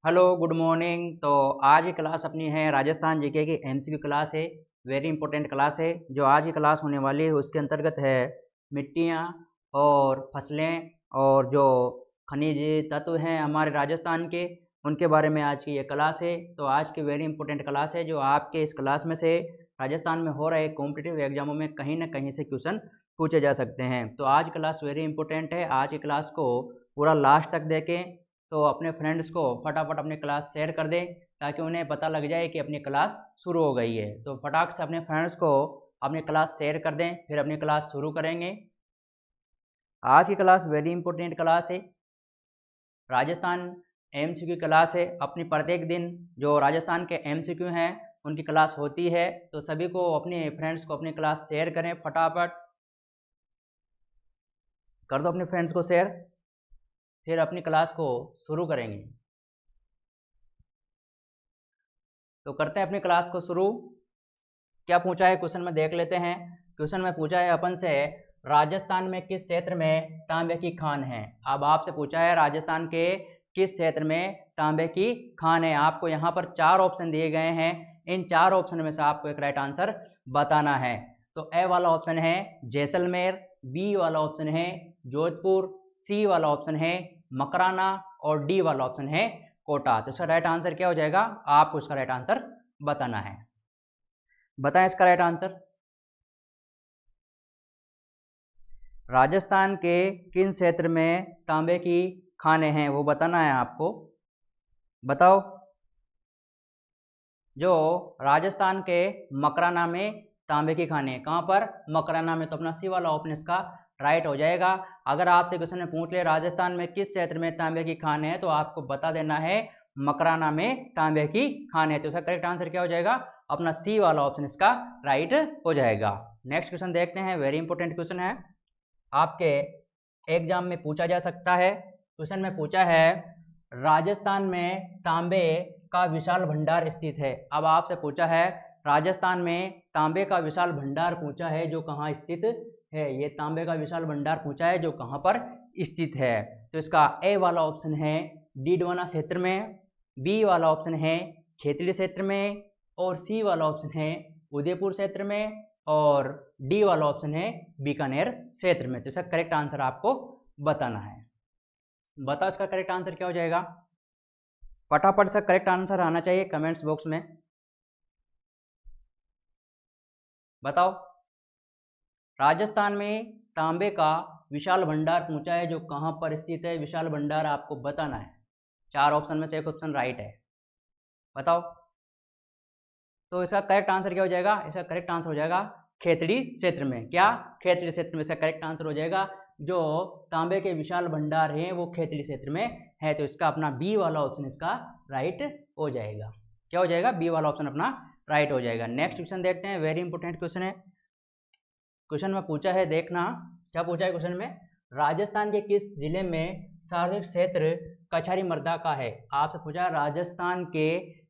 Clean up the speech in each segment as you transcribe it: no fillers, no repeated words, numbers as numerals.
Hello good morning. तो आज की क्लास अपनी है राजस्थान जीके की एमसीक्यू क्लास है। वेरी इंपॉर्टेंट क्लास है। जो आज की क्लास होने वाली है उसके अंतर्गत है मिट्टियाँ और फसलें और जो खनिज तत्व हैं हमारे राजस्थान के, उनके बारे में आज की ये क्लास है। तो आज की वेरी इंपॉर्टेंट क्लास है जो आपके इस क्लास में से राजस्थान में हो रहे कॉम्पिटिटिव एग्जामों में कहीं ना कहीं से क्वेश्चन पूछे जा सकते हैं। तो आज क्लास वेरी इंपॉर्टेंट है। आज की क्लास को पूरा लास्ट तक देखें। तो अपने फ्रेंड्स को फटाफट अपनी क्लास शेयर कर दें ताकि उन्हें पता लग जाए कि अपनी क्लास शुरू हो गई है। तो फटाक से अपने फ्रेंड्स को अपनी क्लास शेयर कर दें, फिर अपनी क्लास शुरू करेंगे। आज की क्लास वेरी इंपॉर्टेंट क्लास है, राजस्थान एमसीक्यू क्लास है। अपनी प्रत्येक दिन जो राजस्थान के एमसीक्यू हैं उनकी क्लास होती है। तो सभी को अपने फ्रेंड्स को अपनी क्लास शेयर करें, फटाफट कर दो अपने फ्रेंड्स को शेयर, फिर अपनी क्लास को शुरू करेंगे। तो करते हैं अपनी क्लास को शुरू। क्या पूछा है क्वेश्चन में देख लेते हैं। क्वेश्चन में पूछा है अपन से राजस्थान में किस क्षेत्र में तांबे की खान है। अब आपसे पूछा है राजस्थान के किस क्षेत्र में तांबे की खान है। आपको यहाँ पर 4 ऑप्शन दिए गए हैं। इन 4 ऑप्शन में से आपको एक राइट आंसर बताना है। तो ए वाला ऑप्शन है जैसलमेर, बी वाला ऑप्शन है जोधपुर, सी वाला ऑप्शन है मकराना और डी वाला ऑप्शन है कोटा। तो इसका राइट आंसर क्या हो जाएगा, आपको इसका राइट आंसर बताना है। बताएं इसका राइट आंसर। राजस्थान के किन क्षेत्र में तांबे की खानें हैं वो बताना है आपको। बताओ। जो राजस्थान के मकराना में तांबे की खानें, कहाँ पर, मकराना में। तो अपना सी वाला ऑप्शन इसका राइट हो जाएगा। अगर आपसे क्वेश्चन ने पूछ लिया राजस्थान में किस क्षेत्र में तांबे की खान है, तो आपको बता देना है मकराना में तांबे की खान है। तो इसका करेक्ट आंसर क्या हो जाएगा, अपना सी वाला ऑप्शन इसका राइट हो जाएगा। नेक्स्ट क्वेश्चन देखते हैं। वेरी इंपॉर्टेंट क्वेश्चन है, आपके एग्जाम में पूछा जा सकता है। क्वेश्चन में पूछा है राजस्थान में तांबे का विशाल भंडार स्थित है। अब आपसे पूछा है राजस्थान में तांबे का विशाल भंडार पूछा है जो कहाँ स्थित है। ये तांबे का विशाल भंडार पूछा है जो कहाँ पर स्थित है। तो इसका ए वाला ऑप्शन है डीडवाना क्षेत्र में, बी वाला ऑप्शन है खेतड़ी क्षेत्र में, और सी वाला ऑप्शन है उदयपुर क्षेत्र में, और डी वाला ऑप्शन है बीकानेर क्षेत्र में। तो इसका करेक्ट आंसर आपको बताना है। बताओ इसका करेक्ट आंसर क्या हो जाएगा। फटाफट से करेक्ट आंसर आना चाहिए कमेंट्स बॉक्स में। बताओ। राजस्थान में तांबे का विशाल भंडार पूछा है जो कहाँ पर स्थित है। विशाल भंडार आपको बताना है। 4 ऑप्शन में से एक ऑप्शन राइट है। बताओ। तो इसका करेक्ट आंसर क्या हो जाएगा, इसका करेक्ट आंसर हो जाएगा खेतड़ी क्षेत्र में। क्या, खेतड़ी क्षेत्र में इसका करेक्ट आंसर हो जाएगा। जो तांबे के विशाल भंडार हैं वो खेतड़ी क्षेत्र में है। तो इसका अपना बी वाला ऑप्शन इसका राइट हो जाएगा। क्या हो जाएगा, बी वाला ऑप्शन अपना राइट हो जाएगा। नेक्स्ट क्वेश्चन देखते हैं। वेरी इंपॉर्टेंट क्वेश्चन है। क्वेश्चन में पूछा है, देखना क्या पूछा है क्वेश्चन में, राजस्थान के किस जिले में सार्वजनिक क्षेत्र कछारी मर्दा का है। आपसे पूछा है राजस्थान के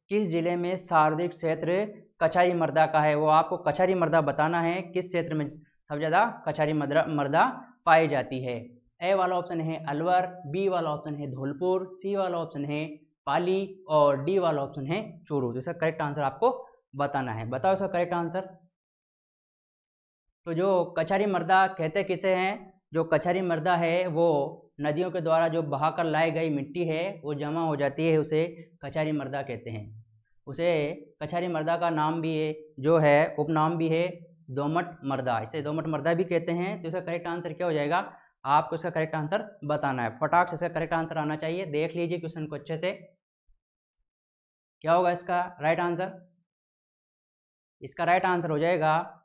किस जिले में सार्वजनिक क्षेत्र कछारी मर्दा का है। वो आपको कछारी मर्दा बताना है किस क्षेत्र में सबसे ज़्यादा कछारी मर्दा पाई जाती है। ए वाला ऑप्शन है अलवर, बी वाला ऑप्शन है धौलपुर, सी वाला ऑप्शन है पाली, और डी वाला ऑप्शन है चूरू। तो इसका करेक्ट आंसर आपको बताना है। बताओ इसका करेक्ट आंसर। तो जो कछारी मर्दा कहते किसे हैं, जो कछारी मर्दा है वो नदियों के द्वारा जो बहाकर लाई गई मिट्टी है वो जमा हो जाती है, उसे कछारी मर्दा कहते हैं। उसे कछारी मर्दा का नाम भी है, जो है उपनाम भी है दोमट मर्दा, इसे दोमट मर्दा भी कहते हैं। तो इसका करेक्ट आंसर क्या हो जाएगा, आपको इसका करेक्ट आंसर बताना है। फटाक से इसका करेक्ट आंसर आना चाहिए। देख लीजिए क्वेश्चन को अच्छे से, क्या होगा इसका राइट आंसर। इसका राइट आंसर हो जाएगा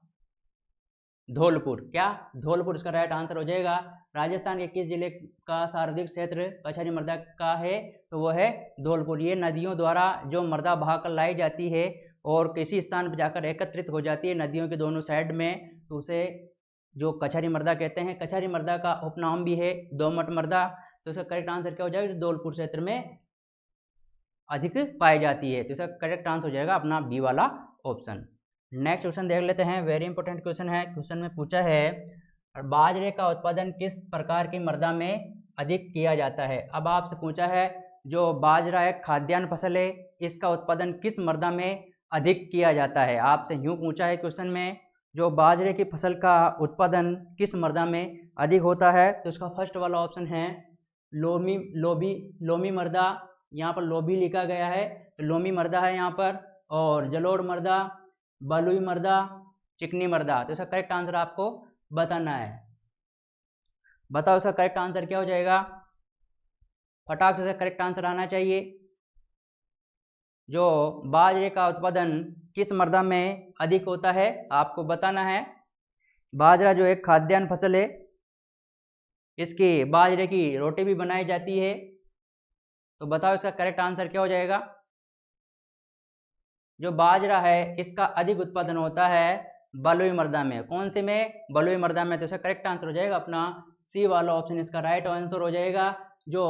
धौलपुर। क्या, धौलपुर इसका राइट आंसर हो जाएगा। राजस्थान के किस जिले का सर्वाधिक क्षेत्र कछारी मर्दा का है, तो वो है धौलपुर। ये नदियों द्वारा जो मर्दा बहाकर लाई जाती है और किसी स्थान पर जाकर एकत्रित हो जाती है नदियों के दोनों साइड में, तो उसे जो कछारी मर्दा कहते हैं। कछारी मर्दा का उपनाम भी है दोमट मर्दा। तो इसका करेक्ट आंसर क्या हो जाएगा, धौलपुर क्षेत्र में अधिक पाई जाती है। तो इसका करेक्ट आंसर हो जाएगा अपना बी वाला ऑप्शन। नेक्स्ट क्वेश्चन देख लेते हैं। वेरी इंपॉर्टेंट क्वेश्चन है। क्वेश्चन में पूछा है बाजरे का उत्पादन किस प्रकार की मृदा में अधिक किया जाता है। अब आपसे पूछा है जो बाजरा एक खाद्यान्न फसल है, इसका उत्पादन किस मृदा में अधिक किया जाता है? आपसे यूँ पूछा है क्वेश्चन में, जो बाजरे की फसल का उत्पादन किस मृदा में अधिक होता है? तो इसका फर्स्ट वाला ऑप्शन है लोमी मृदा। यहाँ पर लोभी लिखा गया है, तो लोमी मृदा है यहाँ पर। और जलोढ़ मृदा, बलुई मृदा, चिकनी मृदा। तो इसका करेक्ट आंसर आपको बताना है। बताओ इसका करेक्ट आंसर क्या हो जाएगा? फटाक से करेक्ट आंसर आना चाहिए। जो बाजरे का उत्पादन किस मृदा में अधिक होता है, आपको बताना है। बाजरा जो एक खाद्यान्न फसल है, इसकी बाजरे की रोटी भी बनाई जाती है। तो बताओ इसका करेक्ट आंसर क्या हो जाएगा? जो बाजरा है इसका अधिक उत्पादन होता है बलुई मृदा में। कौन से में? बलुई मृदा में। तो इसका करेक्ट आंसर हो जाएगा अपना सी वाला ऑप्शन इसका राइट आंसर हो जाएगा। जो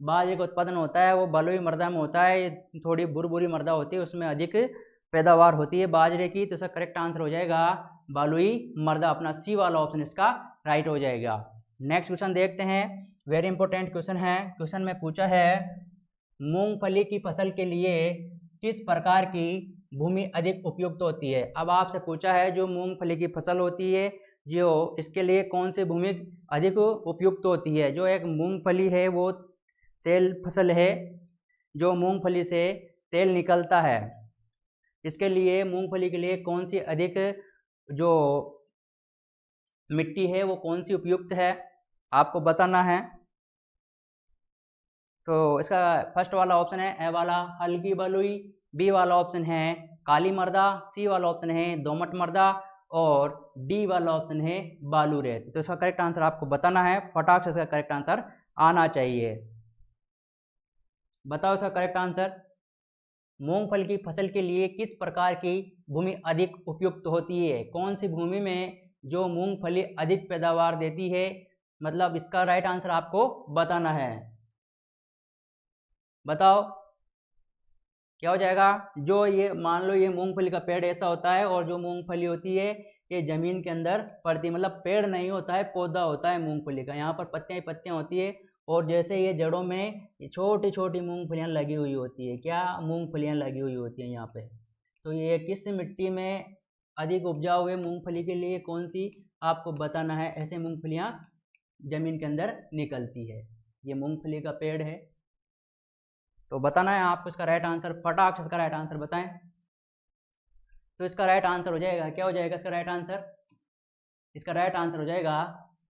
बाजरे का उत्पादन होता है वो बलुई मृदा में होता है। थोड़ी बुरबुरी मृदा होती है, उसमें अधिक पैदावार होती है बाजरे की। तो इसका करेक्ट आंसर हो जाएगा बलुई मृदा। अपना सी वाला ऑप्शन इसका राइट हो जाएगा। नेक्स्ट क्वेश्चन देखते हैं, वेरी इंपॉर्टेंट क्वेश्चन है। क्वेश्चन में पूछा है मूंगफली की फसल के लिए किस प्रकार की भूमि अधिक उपयुक्त होती है? अब आपसे पूछा है जो मूंगफली की फसल होती है, जो इसके लिए कौन सी भूमि अधिक उपयुक्त होती है? जो एक मूंगफली है वो तेल फसल है, जो मूंगफली से तेल निकलता है। इसके लिए मूंगफली के लिए कौन सी अधिक जो मिट्टी है वो कौन सी उपयुक्त है, आपको बताना है। तो इसका फर्स्ट वाला ऑप्शन है ए वाला हल्की बलुई, बी वाला ऑप्शन है काली मृदा, सी वाला ऑप्शन है दोमट मृदा और डी वाला ऑप्शन है बालू रेत। तो इसका करेक्ट आंसर आपको बताना है। फटाक से इसका करेक्ट आंसर आना चाहिए। बताओ इसका करेक्ट आंसर। मूंगफली की फसल के लिए किस प्रकार की भूमि अधिक उपयुक्त होती है? कौन सी भूमि में जो मूंगफली अधिक पैदावार देती है, मतलब इसका राइट आंसर आपको बताना है। बताओ क्या हो जाएगा? जो ये मान लो ये मूंगफली का पेड़ ऐसा होता है और जो मूंगफली होती है ये जमीन के अंदर पड़ती, मतलब पेड़ नहीं होता है, पौधा होता है मूंगफली का। यहाँ पर पत्तियां ही पत्तियां होती है और जैसे ये जड़ों में छोटी छोटी मूंगफलियां लगी हुई होती है। क्या? मूंगफलियां लगी हुई होती हैं यहाँ पे। तो ये किस मिट्टी में अधिक उपजाऊ है मूंगफली के लिए कौन सी, आपको बताना है। ऐसे मूंगफलियां जमीन के अंदर निकलती है। ये मूंगफली का पेड़ है, तो बताना है आपको इसका राइट आंसर। फटाक से इसका राइट आंसर बताएं। तो इसका राइट आंसर हो जाएगा, क्या हो जाएगा इसका राइट आंसर? इसका राइट आंसर हो जाएगा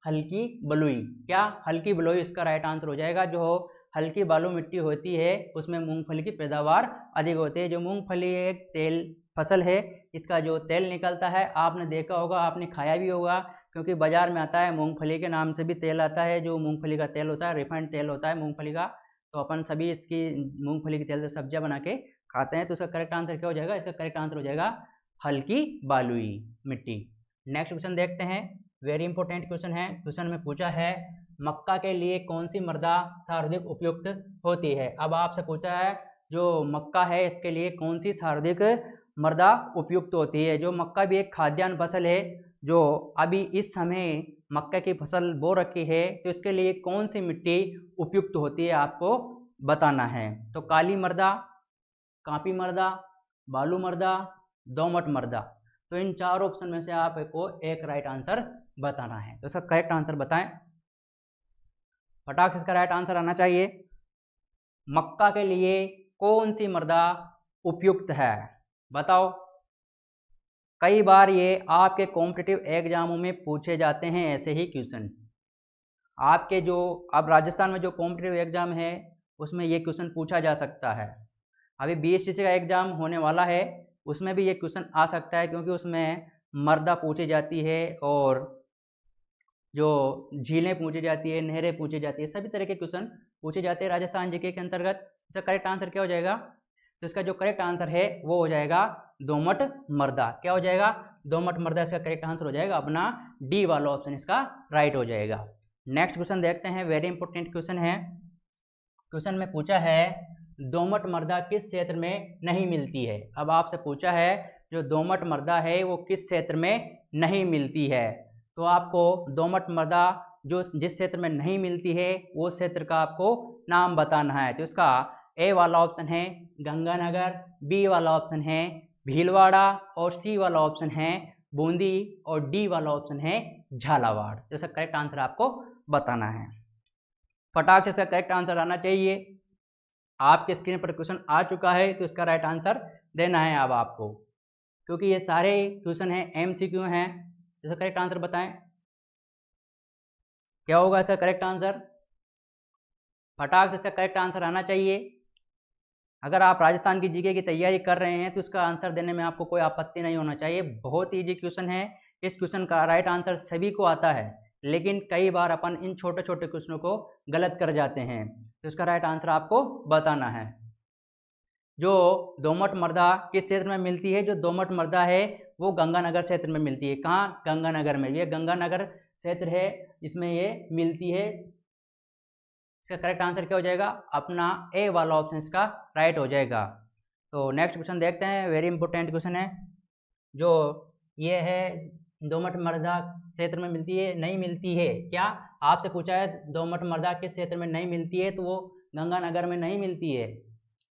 हल्की बलुई। क्या? हल्की बलुई इसका राइट आंसर हो जाएगा। जो हल्की बालू मिट्टी होती है उसमें मूंगफली की पैदावार अधिक होती है। जो मूंगफली एक तेल फसल है, इसका जो तेल निकलता है आपने देखा होगा, आपने खाया भी होगा, क्योंकि बाजार में आता है मूंगफली के नाम से भी तेल आता है। जो मूंगफली का तेल होता है रिफाइंड तेल होता है मूंगफली का। तो अपन सभी इसकी मूंगफली के तेल से सब्जियां बना के खाते हैं। तो इसका करेक्ट आंसर क्या हो जाएगा? इसका करेक्ट आंसर हो जाएगा हल्की बालुई मिट्टी। नेक्स्ट क्वेश्चन देखते हैं, वेरी इंपॉर्टेंट क्वेश्चन है। क्वेश्चन में पूछा है मक्का के लिए कौन सी मृदा सर्वाधिक उपयुक्त होती है? अब आपसे पूछा है जो मक्का है इसके लिए कौन सी सर्वाधिक मृदा उपयुक्त होती है। जो मक्का भी एक खाद्यान्न फसल है, जो अभी इस समय मक्का की फसल बो रखी है, तो इसके लिए कौन सी मिट्टी उपयुक्त होती है आपको बताना है। तो काली मृदा, कांपी मृदा, बालू मृदा, दोमट मृदा। तो इन चार ऑप्शन में से आपको एक राइट आंसर बताना है। तो इसका करेक्ट आंसर बताएं। फटाक से इसका राइट आंसर आना चाहिए। मक्का के लिए कौन सी मृदा उपयुक्त है? बताओ। कई बार ये आपके कॉम्पिटिटिव एग्जामों में पूछे जाते हैं ऐसे ही क्वेश्चन। आपके जो अब राजस्थान में जो कॉम्पिटिटिव एग्जाम है उसमें ये क्वेश्चन पूछा जा सकता है। अभी बीएसटीसी का एग्जाम होने वाला है, उसमें भी ये क्वेश्चन आ सकता है, क्योंकि उसमें मृदा पूछी जाती है और जो झीलें पूछी जाती है, नहरें पूछी जाती है, सभी तरह के क्वेश्चन पूछे जाते हैं राजस्थान जीके के अंतर्गत। इसका करेक्ट आंसर क्या हो जाएगा? तो इसका जो करेक्ट आंसर है वो हो जाएगा दोमट मृदा। क्या हो जाएगा? दोमट मृदा इसका करेक्ट आंसर हो जाएगा। अपना डी वाला ऑप्शन इसका राइट हो जाएगा। नेक्स्ट क्वेश्चन देखते हैं, वेरी इंपॉर्टेंट क्वेश्चन है। क्वेश्चन में पूछा है दोमट मृदा किस क्षेत्र में नहीं मिलती है? अब आपसे पूछा है जो दोमट मृदा है वो किस क्षेत्र में नहीं मिलती है। तो आपको दोमट मृदा जो जिस क्षेत्र में नहीं मिलती है वो क्षेत्र का आपको नाम बताना है। तो इसका ए वाला ऑप्शन है गंगानगर, बी वाला ऑप्शन है भीलवाड़ा और सी वाला ऑप्शन है बूंदी और डी वाला ऑप्शन है झालावाड़। तो इसका करेक्ट आंसर आपको बताना है। फटाक से इसका करेक्ट आंसर आना चाहिए। आपके स्क्रीन पर क्वेश्चन आ चुका है तो इसका राइट आंसर देना है अब आपको, क्योंकि ये सारे क्वेश्चन हैं MCQ हैं। इसका करेक्ट आंसर बताएं, क्या होगा इसका करेक्ट आंसर? फटाक से इसका करेक्ट आंसर आना चाहिए। अगर आप राजस्थान की जीके की तैयारी कर रहे हैं तो इसका आंसर देने में आपको कोई आपत्ति नहीं होना चाहिए। बहुत ईजी क्वेश्चन है। इस क्वेश्चन का राइट आंसर सभी को आता है, लेकिन कई बार अपन इन छोटे छोटे क्वेश्चनों को गलत कर जाते हैं। तो इसका राइट आंसर आपको बताना है। जो दोमट मृदा किस क्षेत्र में मिलती है? जो दोमट मृदा है वो गंगानगर क्षेत्र में मिलती है। कहाँ? गंगानगर में। ये गंगानगर क्षेत्र है जिसमें ये मिलती है। इसका करेक्ट आंसर क्या हो जाएगा? अपना ए वाला ऑप्शन इसका राइट हो जाएगा। तो नेक्स्ट क्वेश्चन देखते हैं। वेरी इंपॉर्टेंट क्वेश्चन है। जो ये है दोमट मृदा क्षेत्र में मिलती है, नहीं मिलती है। क्या आपसे पूछा है दोमट मृदा किस क्षेत्र में नहीं मिलती है, तो वो गंगानगर में नहीं मिलती है।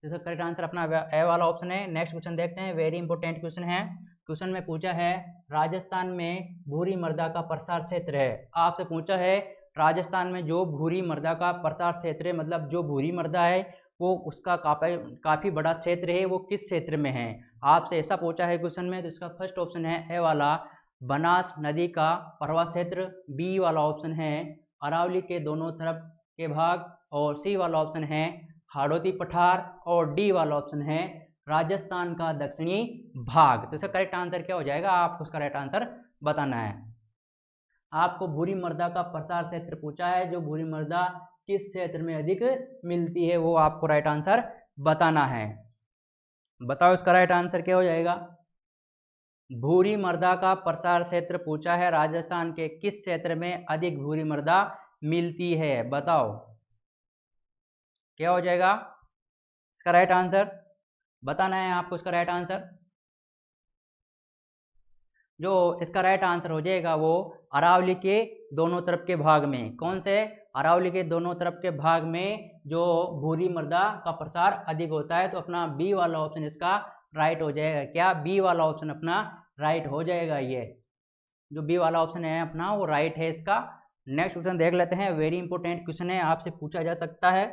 इसका करेक्ट आंसर अपना ए वाला ऑप्शन है। नेक्स्ट क्वेश्चन देखते हैं। वेरी इंपॉर्टेंट क्वेश्चन है। क्वेश्चन में पूछा है राजस्थान में भूरी मृदा का प्रसार क्षेत्र है। आपसे पूछा है राजस्थान में जो भूरी मृदा का प्रसार क्षेत्र है, मतलब जो भूरी मृदा है वो उसका काफ़ी बड़ा क्षेत्र है, वो किस क्षेत्र में है। आपसे ऐसा पूछा है क्वेश्चन में। तो इसका फर्स्ट ऑप्शन है ए वाला बनास नदी का प्रवाह क्षेत्र, बी वाला ऑप्शन है अरावली के दोनों तरफ के भाग, और सी वाला ऑप्शन है हाड़ौती पठार, और डी वाला ऑप्शन है राजस्थान का दक्षिणी भाग। तो इसका करेक्ट आंसर क्या हो जाएगा? आपको उसका राइट आंसर बताना है। आपको भूरी मृदा का प्रसार क्षेत्र पूछा है, जो भूरी मृदा किस क्षेत्र में अधिक मिलती है वो आपको राइट आंसर बताना है। बताओ इसका राइट आंसर क्या हो जाएगा? भूरी मृदा का प्रसार क्षेत्र पूछा है, राजस्थान के किस क्षेत्र में अधिक भूरी मृदा मिलती है, बताओ क्या हो जाएगा इसका राइट आंसर? बताना है आपको इसका राइट आंसर। जो इसका राइट आंसर हो जाएगा वो अरावली के दोनों तरफ के भाग में। कौन से? अरावली के दोनों तरफ के भाग में जो भूरी मृदा का प्रसार अधिक होता है। तो अपना बी वाला ऑप्शन इसका राइट हो जाएगा। क्या? बी वाला ऑप्शन अपना राइट हो जाएगा। ये जो बी वाला ऑप्शन है अपना वो राइट है इसका। नेक्स्ट क्वेश्चन देख लेते हैं। वेरी इंपॉर्टेंट क्वेश्चन है, आपसे पूछा जा सकता है।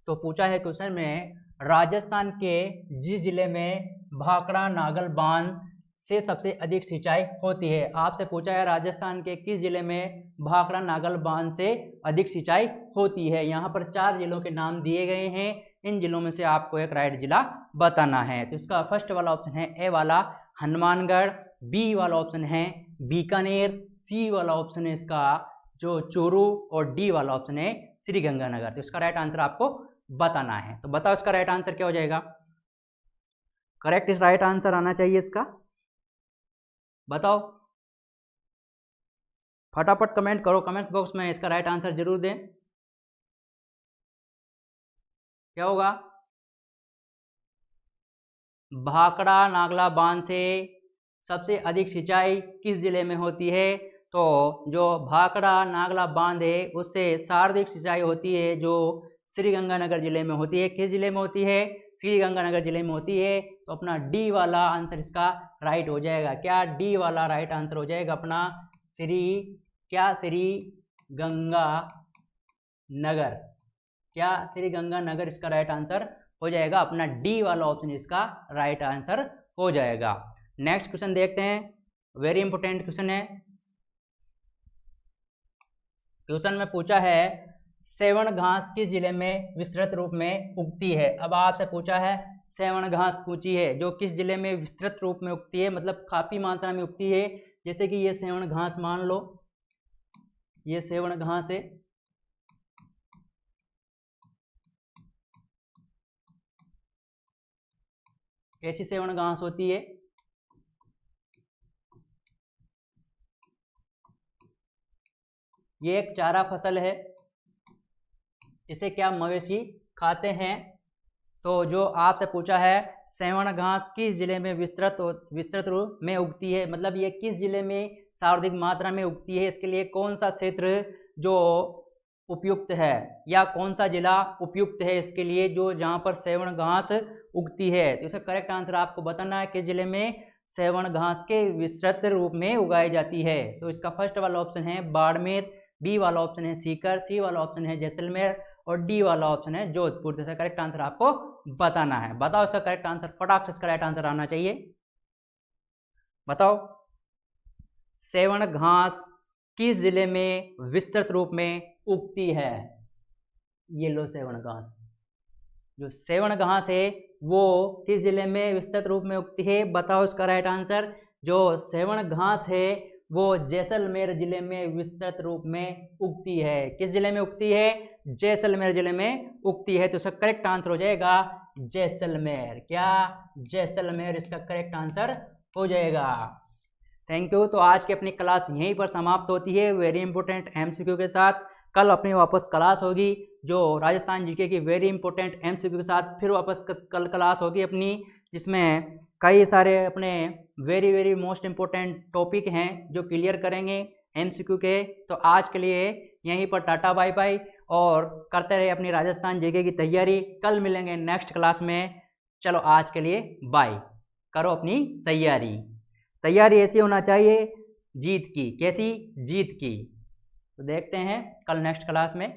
तो पूछा है क्वेश्चन में राजस्थान के जिस जिले में भाखड़ा नागल बांध से सबसे अधिक सिंचाई होती है। आपसे पूछा है राजस्थान के किस जिले में भाखड़ा नागल बांध से अधिक सिंचाई होती है। यहाँ पर 4 जिलों के नाम दिए गए हैं। इन जिलों में से आपको एक राइट जिला बताना है। तो इसका फर्स्ट वाला ऑप्शन है ए वाला हनुमानगढ़, बी वाला ऑप्शन है बीकानेर, सी वाला ऑप्शन है इसका जो चूरू, और डी वाला ऑप्शन है श्रीगंगानगर। तो इसका राइट आंसर आपको बताना है। तो बताओ इसका राइट आंसर क्या हो जाएगा? करेक्ट इस राइट आंसर आना चाहिए इसका। बताओ फटाफट कमेंट करो कमेंट बॉक्स में, इसका राइट आंसर जरूर दें। क्या होगा? भाखड़ा नागला बांध से सबसे अधिक सिंचाई किस जिले में होती है? तो जो भाखड़ा नागला बांध है उससे सर्वाधिक सिंचाई होती है जो श्रीगंगानगर जिले में होती है। किस जिले में होती है? श्रीगंगानगर जिले में होती है। तो अपना डी वाला आंसर इसका राइट हो जाएगा। क्या? डी वाला राइट आंसर हो जाएगा अपना श्रीगंगानगर। क्या? श्रीगंगानगर इसका राइट आंसर हो जाएगा। अपना डी वाला ऑप्शन इसका राइट आंसर हो जाएगा। नेक्स्ट क्वेश्चन देखते हैं। वेरी इंपॉर्टेंट क्वेश्चन है। क्वेश्चन में पूछा है सेवण घास किस जिले में विस्तृत रूप में उगती है। अब आपसे पूछा है सेवण घास पूछी है जो किस जिले में विस्तृत रूप में उगती है, मतलब काफी मात्रा में उगती है। जैसे कि ये सेवण घास मान लो, ये सेवण घास है, ऐसी सेवण घास होती है। ये एक चारा फसल है, इसे क्या मवेशी खाते हैं। तो जो आपसे पूछा है सेवण घास किस जिले में विस्तृत रूप में उगती है, मतलब ये किस जिले में सर्वाधिक मात्रा में उगती है, इसके लिए कौन सा क्षेत्र जो उपयुक्त है, या कौन सा जिला उपयुक्त है इसके लिए जो जहाँ पर सेवण घास उगती है। तो इसका करेक्ट आंसर आपको बताना है कि जिले में सेवण घास के विस्तृत रूप में उगाई जाती है। तो इसका फर्स्ट वाला ऑप्शन है बाड़मेर, बी वाला ऑप्शन है सीकर, सी वाला ऑप्शन है जैसलमेर और डी वाला ऑप्शन है जोधपुर। तो इसका करेक्ट आंसर आपको बताना है। बताओ इसका करेक्ट आंसर, फटाक से इसका राइट आंसर आना चाहिए। बताओ सेवण घास किस जिले में विस्तृत रूप में उगती है। ये लो सेवण घास, जो सेवण घास है वो किस जिले में विस्तृत रूप में उगती है। बताओ इसका राइट आंसर। जो सेवण घास है वो जैसलमेर जिले में विस्तृत रूप में उगती है। किस जिले में उगती है? जैसलमेर जिले में उगती है। तो इसका करेक्ट आंसर हो जाएगा जैसलमेर। क्या? जैसलमेर इसका करेक्ट आंसर हो जाएगा। Thank you. तो आज की अपनी क्लास यहीं पर समाप्त होती है वेरी इंपॉर्टेंट एमसीक्यू के साथ। कल अपनी वापस क्लास होगी जो राजस्थान जीके की वेरी इंपॉर्टेंट एमसीक्यू के साथ फिर वापस कल क्लास होगी अपनी, जिसमें कई सारे अपने वेरी मोस्ट इंपॉर्टेंट टॉपिक हैं जो क्लियर करेंगे एमसीक्यू के। तो आज के लिए यहीं पर टाटा बाय बाय, और करते रहे अपनी राजस्थान जीके की तैयारी। कल मिलेंगे नेक्स्ट क्लास में। चलो आज के लिए बाय। करो अपनी तैयारी। तैयारी ऐसी होना चाहिए जीत की। कैसी? जीत की। तो देखते हैं कल नेक्स्ट क्लास में।